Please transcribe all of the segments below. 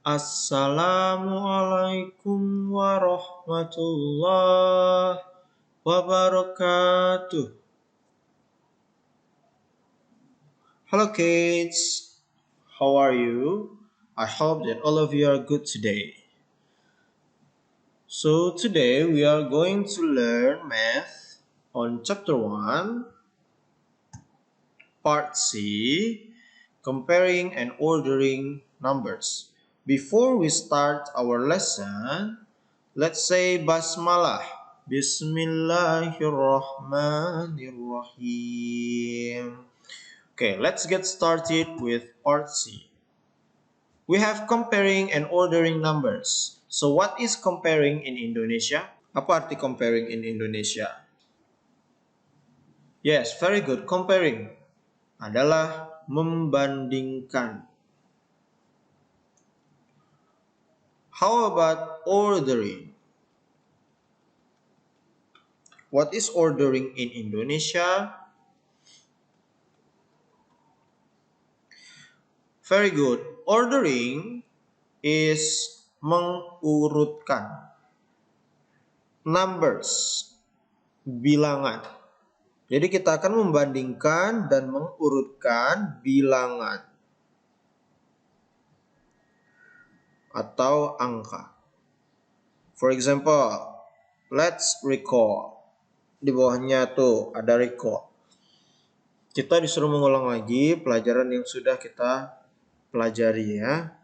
Assalamualaikum warahmatullahi wabarakatuh. Hello kids, how are you? I hope that all of you are good today. So today we are going to learn math on chapter 1, part C, comparing and ordering numbers. Before we start our lesson, let's say basmalah. Bismillahirrahmanirrahim. Okay, let's get started with part C. We have comparing and ordering numbers. So what is comparing in Indonesia? Apa arti comparing in Indonesia? Yes, very good. Comparing adalah membandingkan. How about ordering? What is ordering in Indonesia? Very good. Ordering is mengurutkan. Numbers, bilangan. Jadi kita akan membandingkan dan mengurutkan bilangan atau angka. For example, let's recall. Di bawahnya tuh ada recall. Kita disuruh mengulang lagi pelajaran yang sudah kita pelajari ya.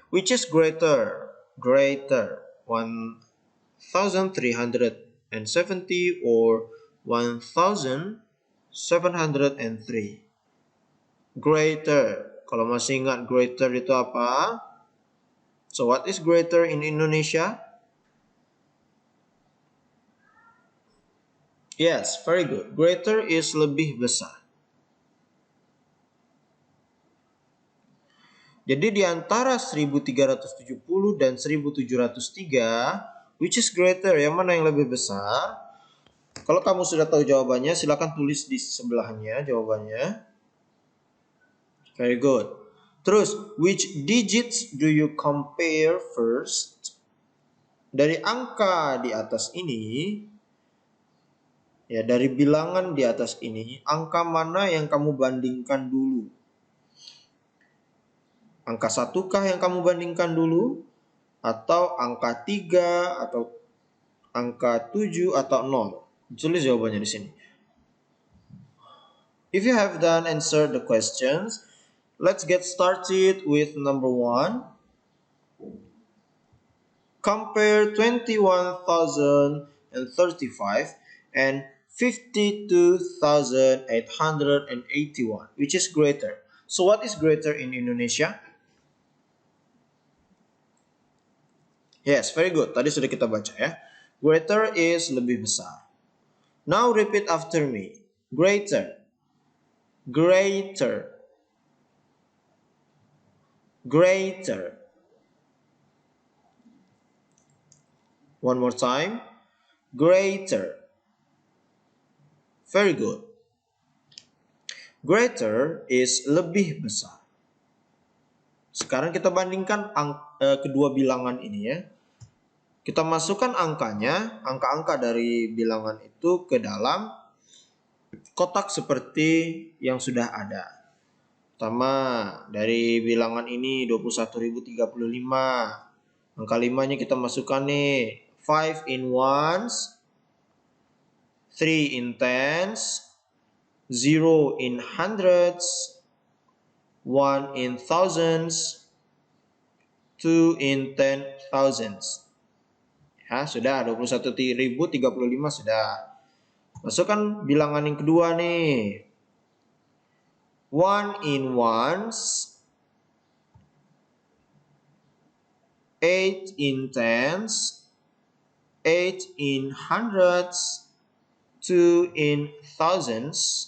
Which is greater? Greater 1370 or 1703. Greater. Kalau masih ingat greater itu apa? So what is greater in Indonesia? Yes, very good. Greater is lebih besar. Jadi di antara 1370 dan 1703, which is greater? Yang mana yang lebih besar? Kalau kamu sudah tahu jawabannya, silakan tulis di sebelahnya jawabannya. Very good. Terus, which digits do you compare first? Dari angka di atas ini, ya dari bilangan di atas ini, angka mana yang kamu bandingkan dulu? Angka 1 kah yang kamu bandingkan dulu? Atau angka 3, atau angka 7, atau 0? Tulis jawabannya di sini. If you have done answer the questions, let's get started with number 1. Compare 21,035 and 52,881. Which is greater? So what is greater in Indonesia? Yes, very good. Tadi sudah kita baca ya. Greater is lebih besar. Now repeat after me. Greater. Greater. Greater. One more time. Greater. Very good. Greater is lebih besar. Sekarang kita bandingkan kedua bilangan ini ya. Kita masukkan angkanya, angka-angka dari bilangan itu ke dalam kotak seperti yang sudah ada. Pertama, dari bilangan ini 21.035. Angka 5-nya kita masukkan nih. 5 in ones, 3 in tens, 0 in hundreds, 1 in thousands, 2 in 10,000s. Ya, sudah 21.035 sudah. Masukkan bilangan yang kedua nih. 1 in ones, 8 in tens, 8 in hundreds, 2 in thousands,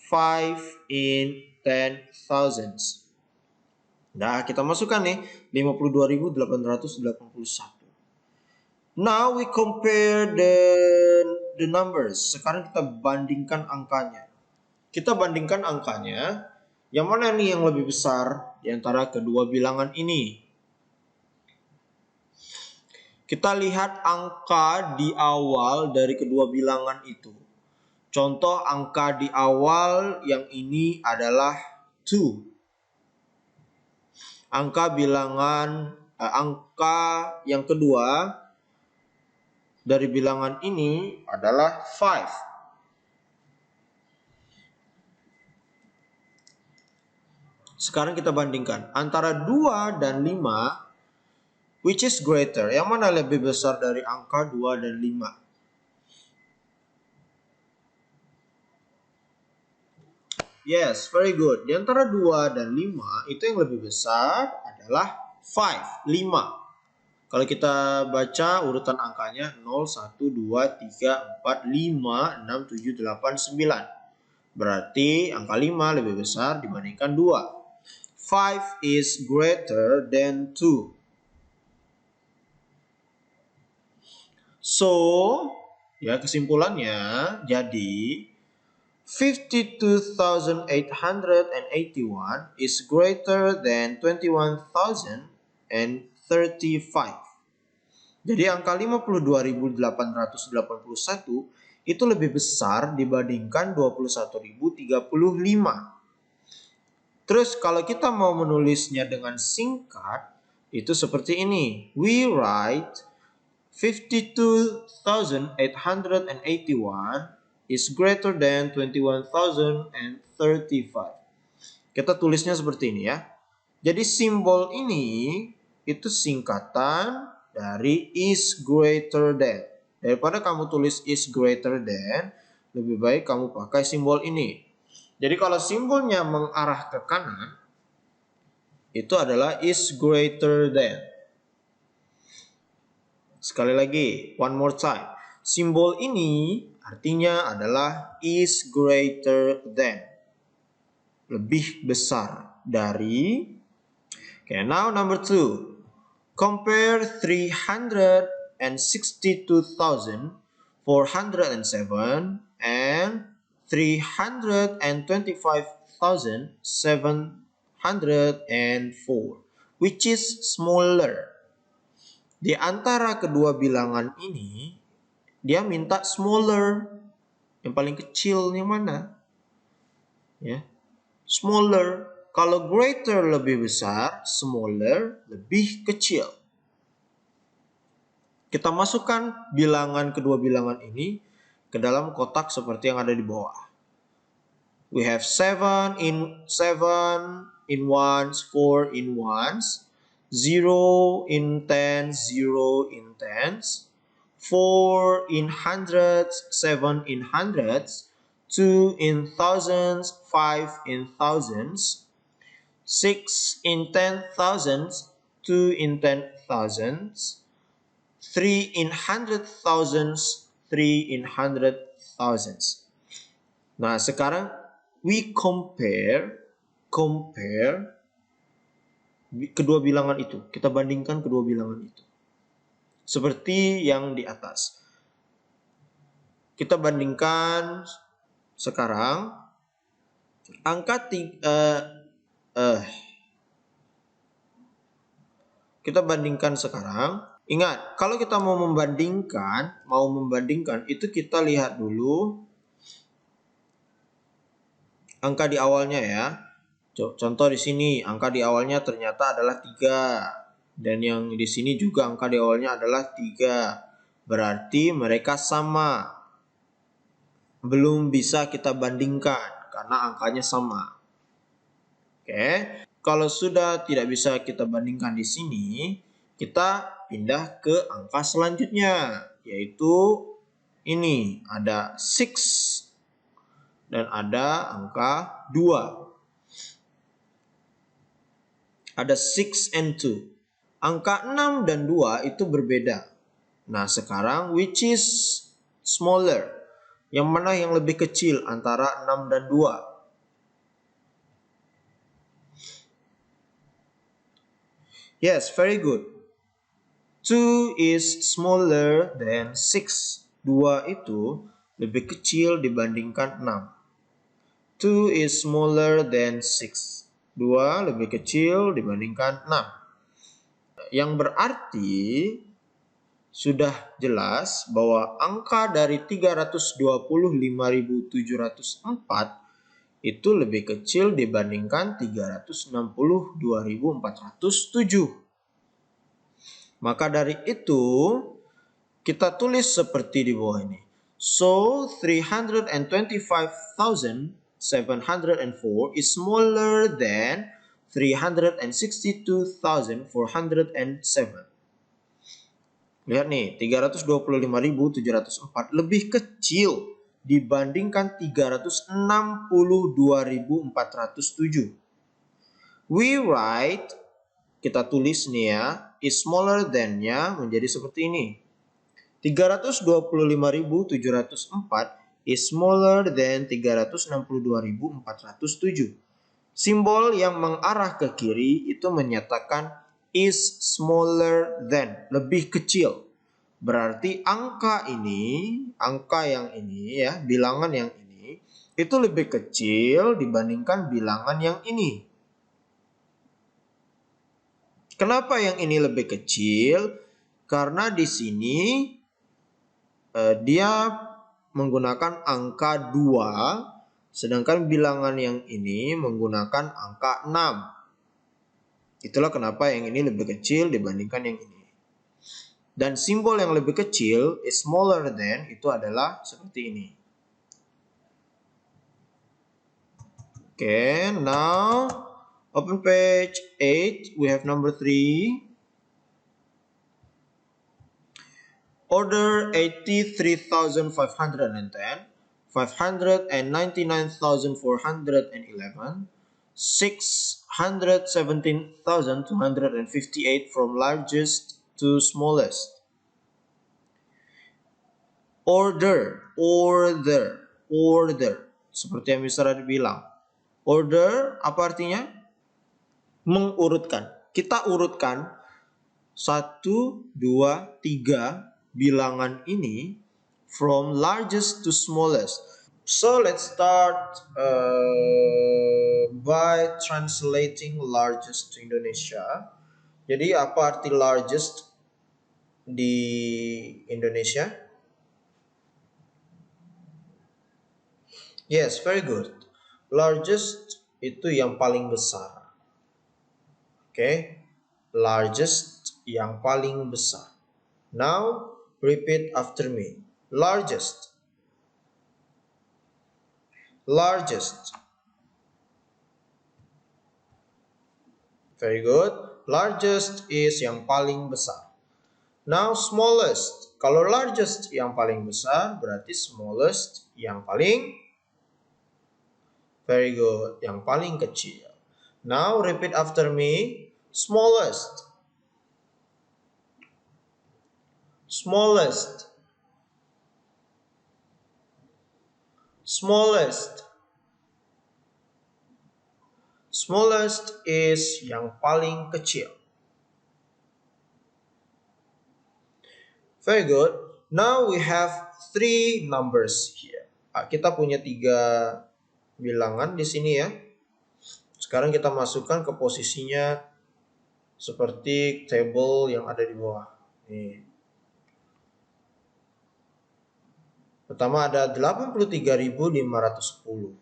5 in 10,000s. Nah, kita masukkan nih 52.881. Now we compare the numbers. Sekarang kita bandingkan angkanya. Kita bandingkan angkanya Yang mana nih yang lebih besar di antara kedua bilangan ini? Kita lihat angka di awal dari kedua bilangan itu. Contoh angka di awal yang ini adalah 2. Angka yang kedua dari bilangan ini adalah 5. Sekarang kita bandingkan antara 2 dan 5, which is greater? Yang mana lebih besar dari angka 2 dan 5? Yes, very good. Di antara 2 dan 5, itu yang lebih besar adalah 5. Kalau kita baca urutan angkanya 0, 1, 2, 3, 4, 5, 6, 7, 8, 9. Berarti angka 5 lebih besar dibandingkan 2. 5 is greater than 2. So, ya kesimpulannya jadi 52,881 is greater than 21,035. Jadi angka 52.881 itu lebih besar dibandingkan 21.035. Terus kalau kita mau menulisnya dengan singkat, itu seperti ini. We write 52,881 is greater than 21,035. Kita tulisnya seperti ini ya. Jadi simbol ini itu singkatan dari is greater than. Daripada kamu tulis is greater than, lebih baik kamu pakai simbol ini. Jadi kalau simbolnya mengarah ke kanan, itu adalah is greater than. Sekali lagi, one more time. Simbol ini artinya adalah is greater than. Lebih besar dari. Okay, now number 2. Compare 362,407 and 325,704. Which is smaller? Di antara kedua bilangan ini, dia minta smaller. Yang paling kecil yang mana? Ya, smaller. Kalau greater lebih besar, smaller lebih kecil. Kita masukkan kedua bilangan ini ke dalam kotak seperti yang ada di bawah. We have 7 in ones, 4 in ones, 0 in tens, 0 in tens, 4 in hundreds, 7 in hundreds, 2 in thousands, 5 in thousands, 6 in 10,000s, 2 in 10,000s, 3 in 100,000s, 3 in 100,000s. Nah, sekarang we compare kedua bilangan itu. Kita bandingkan kedua bilangan itu. Seperti yang di atas. Kita bandingkan sekarang angka kita bandingkan sekarang. Ingat, kalau kita mau membandingkan itu kita lihat dulu angka di awalnya ya. Contoh di sini, angka di awalnya ternyata adalah 3. Dan yang di sini juga angka di awalnya adalah 3. Berarti mereka sama. Belum bisa kita bandingkan karena angkanya sama. Oke. Kalau sudah tidak bisa kita bandingkan di sini, kita pindah ke angka selanjutnya, yaitu ini ada 6 dan ada angka 2. Ada 6 and 2. Angka 6 dan 2 itu berbeda. Nah, sekarang which is smaller? Yang mana yang lebih kecil antara 6 dan 2? Yes, very good. 2 is smaller than 6. 2 itu lebih kecil dibandingkan 6. 2 is smaller than 6. 2 lebih kecil dibandingkan 6. Yang berarti sudah jelas bahwa angka dari 325.704 itu lebih kecil dibandingkan 362.407. Maka dari itu, kita tulis seperti di bawah ini. So, 325,704 is smaller than 362,407. Lihat nih, 325.704 lebih kecil dibandingkan 362.407. We write, kita tulis nih ya, is smaller than-nya menjadi seperti ini. 325.704 is smaller than 362.407. Simbol yang mengarah ke kiri itu menyatakan is smaller than, lebih kecil. Berarti angka yang ini ya, bilangan yang ini itu lebih kecil dibandingkan bilangan yang ini. Kenapa yang ini lebih kecil? Karena di sini dia menggunakan angka 2, sedangkan bilangan yang ini menggunakan angka 6. Itulah kenapa yang ini lebih kecil dibandingkan yang ini. Dan simbol yang lebih kecil, is smaller than, itu adalah seperti ini. Okay, now open page 8, we have number 3. Order 83,510, 599,411, 617,258 from largest to smallest. Order. Seperti yang Mr. Adi bilang. Order apa artinya? Mengurutkan. Kita urutkan 1, 2, 3 bilangan ini from largest to smallest. So let's start by translating largest to Indonesia. Jadi apa arti largest di Indonesia? Yes, very good. Largest itu yang paling besar. Okay, largest yang paling besar. Now repeat after me. Largest. Largest. Very good. Largest is yang paling besar. Now smallest. Kalau largest yang paling besar, berarti smallest yang paling. Very good. Yang paling kecil. Now repeat after me. Smallest. Smallest. Smallest. Smallest is yang paling kecil. Very good. Now we have 3 numbers here. Kita punya 3 bilangan di sini ya. Sekarang kita masukkan ke posisinya seperti table yang ada di bawah. Nih. Pertama ada 83.510.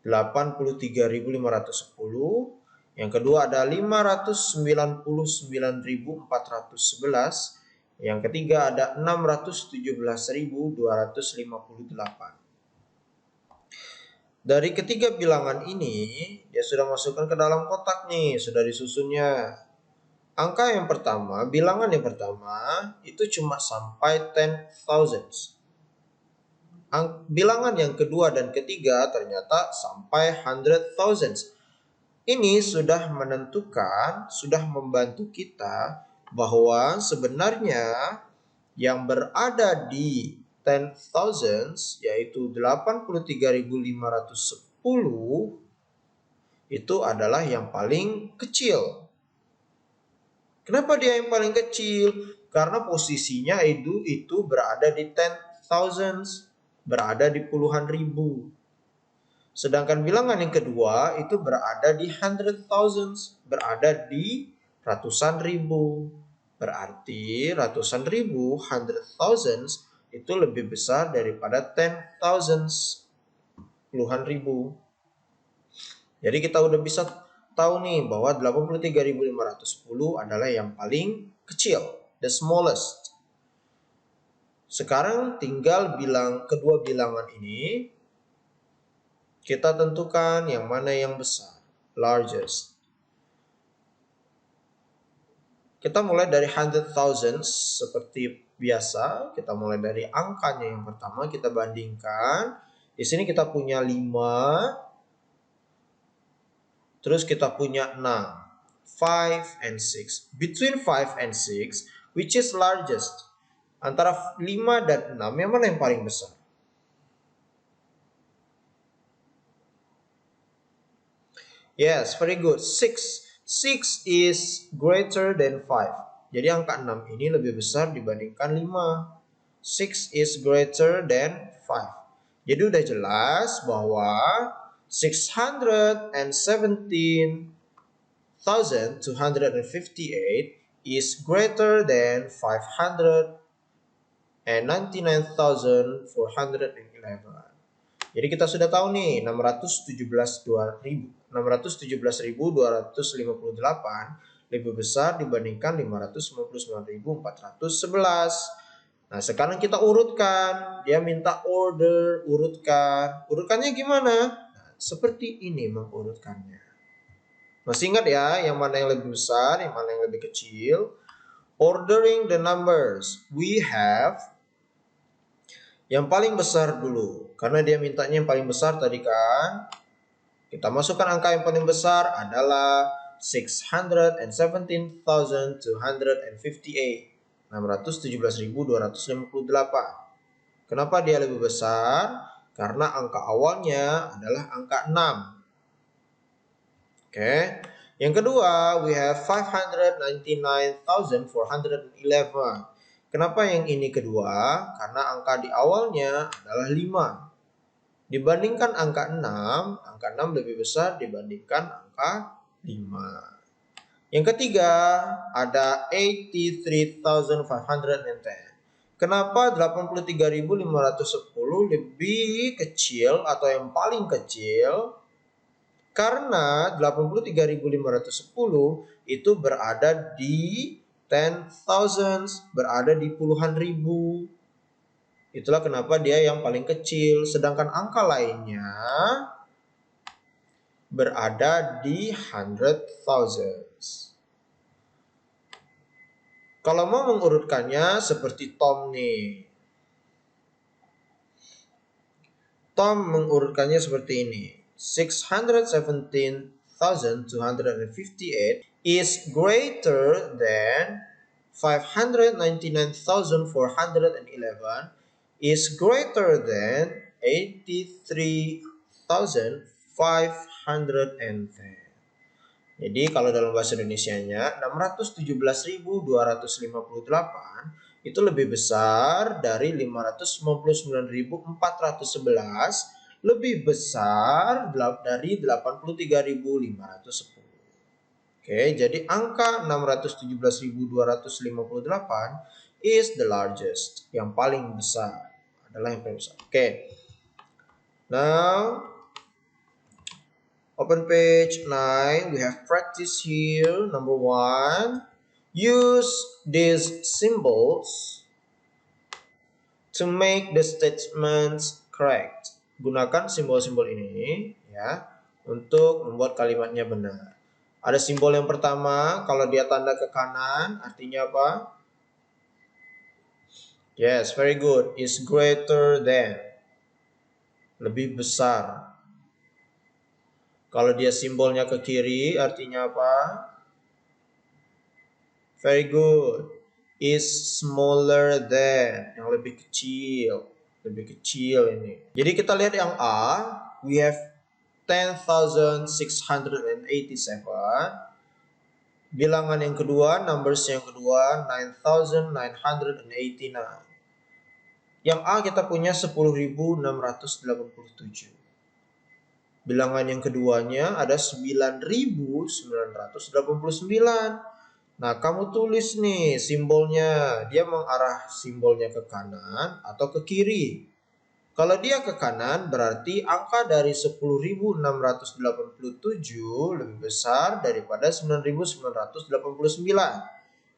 83.510. Yang kedua ada 599.411. Yang ketiga ada 617.258. Dari ketiga bilangan ini, dia sudah masukkan ke dalam kotak nih, sudah disusunnya. Angka yang pertama, bilangan yang pertama, itu cuma sampai 10,000. Bilangan yang kedua dan ketiga ternyata sampai 100,000. Ini sudah menentukan, sudah membantu kita bahwa sebenarnya yang berada di 10,000 yaitu 83.510 itu adalah yang paling kecil. Kenapa dia yang paling kecil? Karena posisinya itu berada di 10,000, berada di puluhan ribu. Sedangkan bilangan yang kedua itu berada di hundred thousands, berada di ratusan ribu. Berarti ratusan ribu, hundred thousands, itu lebih besar daripada ten thousands, puluhan ribu. Jadi kita udah bisa tahu nih bahwa 83.510 adalah yang paling kecil, the smallest. Sekarang tinggal bilang kedua bilangan ini, kita tentukan yang mana yang besar, largest. Kita mulai dari hundred thousands seperti biasa. Kita mulai dari angkanya yang pertama, kita bandingkan. Di sini kita punya 5. Terus kita punya 6. 5 and 6. Between 5 and 6, which is largest? Antara 5 dan 6, yang mana yang paling besar? Yes, very good. 6. 6 is greater than 5. Jadi angka 6 ini lebih besar dibandingkan 5. 6 is greater than 5. Jadi udah jelas bahwa 617,258 is greater than 599,411. Jadi kita sudah tahu nih 617.258 lebih besar dibandingkan 599.411. Nah, sekarang kita urutkan. Dia minta order, urutkan. Urutkannya gimana? Nah, seperti ini mengurutkannya. Masih ingat ya, yang mana yang lebih besar, yang mana yang lebih kecil? Ordering the numbers. We have yang paling besar dulu, karena dia mintanya yang paling besar tadi kan. Kita masukkan angka yang paling besar adalah 617,258. 617.258. Kenapa dia lebih besar? Karena angka awalnya adalah angka 6. Oke. Yang kedua, we have 599,411. Kenapa yang ini kedua? Karena angka di awalnya adalah 5. Dibandingkan angka 6, angka 6 lebih besar dibandingkan angka 5. Yang ketiga, ada 83,510. Kenapa 83.510 lebih kecil atau yang paling kecil? Karena 83.510 itu berada di ten thousands, berada di puluhan ribu. Itulah kenapa dia yang paling kecil. Sedangkan angka lainnya berada di hundred thousands. Kalau mau mengurutkannya seperti Tom nih. Tom mengurutkannya seperti ini. 617,258 is greater than 599,411 is greater than 83,510. Jadi kalau dalam bahasa Indonesianya 617.258 itu lebih besar dari 599.411, lebih besar dari 83.510. Oke, jadi angka 617.258 is the largest, yang paling besar, adalah yang paling besar. Oke. Now open page 9, we have practice here. Number 1, use these symbols to make the statements correct. Gunakan simbol-simbol ini ya untuk membuat kalimatnya benar. Ada simbol yang pertama, kalau dia tanda ke kanan artinya apa? Yes, very good. Is greater than. Lebih besar. Kalau dia simbolnya ke kiri, artinya apa? Very good. Is smaller than. Yang lebih kecil. Lebih kecil ini. Jadi kita lihat yang A. We have 10,687. Bilangan yang kedua, numbers yang kedua, 9,989. Yang A kita punya 10.687. Bilangan yang keduanya ada 9.989. Nah, kamu tulis nih simbolnya. Dia mengarah simbolnya ke kanan atau ke kiri. Kalau dia ke kanan berarti angka dari 10.687 lebih besar daripada 9.989.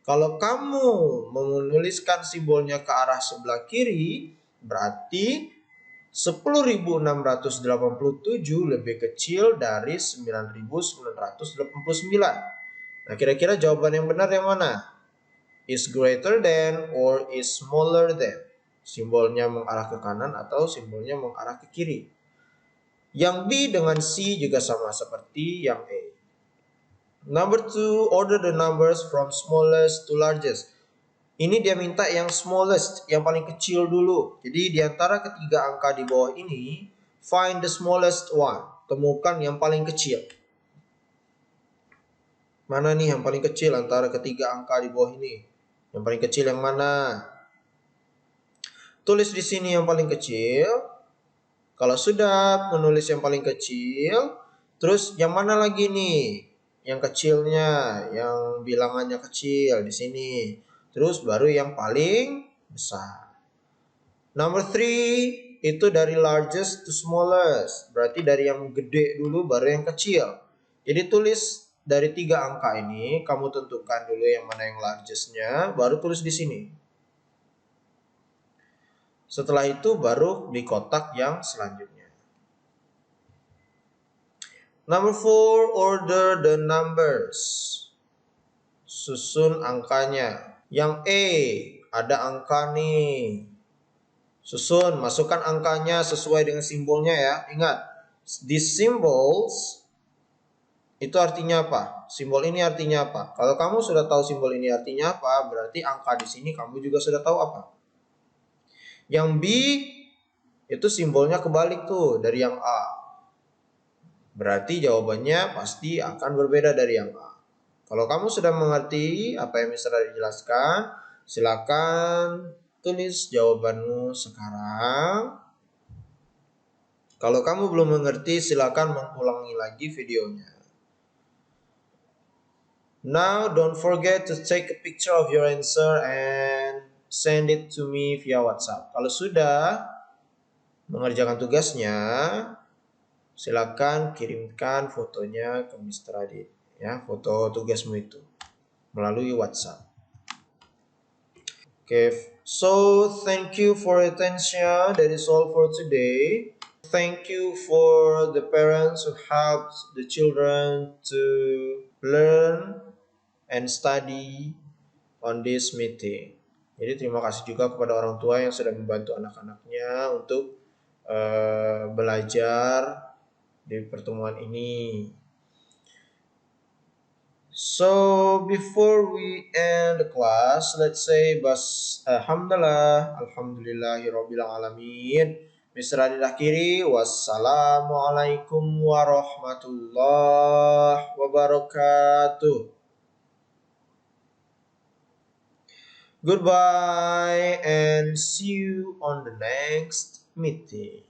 Kalau kamu menuliskan simbolnya ke arah sebelah kiri, berarti 10.687 lebih kecil dari 9.989. Nah, kira-kira jawaban yang benar yang mana? Is greater than or is smaller than? Simbolnya mengarah ke kanan atau simbolnya mengarah ke kiri? Yang B dengan C juga sama seperti yang A. Number 2, order the numbers from smallest to largest. Ini dia minta yang smallest, yang paling kecil dulu. Jadi di antara ketiga angka di bawah ini, find the smallest one. Temukan yang paling kecil. Mana nih yang paling kecil antara ketiga angka di bawah ini? Yang paling kecil yang mana? Tulis di sini yang paling kecil. Kalau sudah menulis yang paling kecil, terus yang mana lagi nih? Yang kecilnya, yang bilangannya kecil di sini. Terus baru yang paling besar. Number 3 itu dari largest to smallest. Berarti dari yang gede dulu baru yang kecil. Jadi tulis dari 3 angka ini, kamu tentukan dulu yang mana yang largestnya, baru tulis di sini. Setelah itu baru di kotak yang selanjutnya. Number 4, order the numbers. Susun angkanya. Yang A, ada angka nih. Susun, masukkan angkanya sesuai dengan simbolnya ya. Ingat, these symbols itu artinya apa? Simbol ini artinya apa? Kalau kamu sudah tahu simbol ini artinya apa, berarti angka di sini kamu juga sudah tahu apa. Yang B itu simbolnya kebalik tuh dari yang A. Berarti jawabannya pasti akan berbeda dari yang A. Kalau kamu sudah mengerti apa yang Mister Adi jelaskan, silakan tulis jawabanmu sekarang. Kalau kamu belum mengerti, silakan mengulangi lagi videonya. Now, don't forget to take a picture of your answer and send it to me via WhatsApp. Kalau sudah mengerjakan tugasnya, silakan kirimkan fotonya ke Mr. Adit, ya, foto tugasmu itu melalui WhatsApp. Okay, so thank you for your attention. That is all for today. Thank you for the parents who helped the children to learn and study on this meeting. Jadi terima kasih juga kepada orang tua yang sudah membantu anak-anaknya untuk belajar di pertemuan ini. So before we end the class, let's say alhamdulillah, alhamdulillahirabbil alamin. Mr. Adit akhiri, wassalamualaikum warahmatullahi wabarakatuh. Goodbye and see you on the next meeting.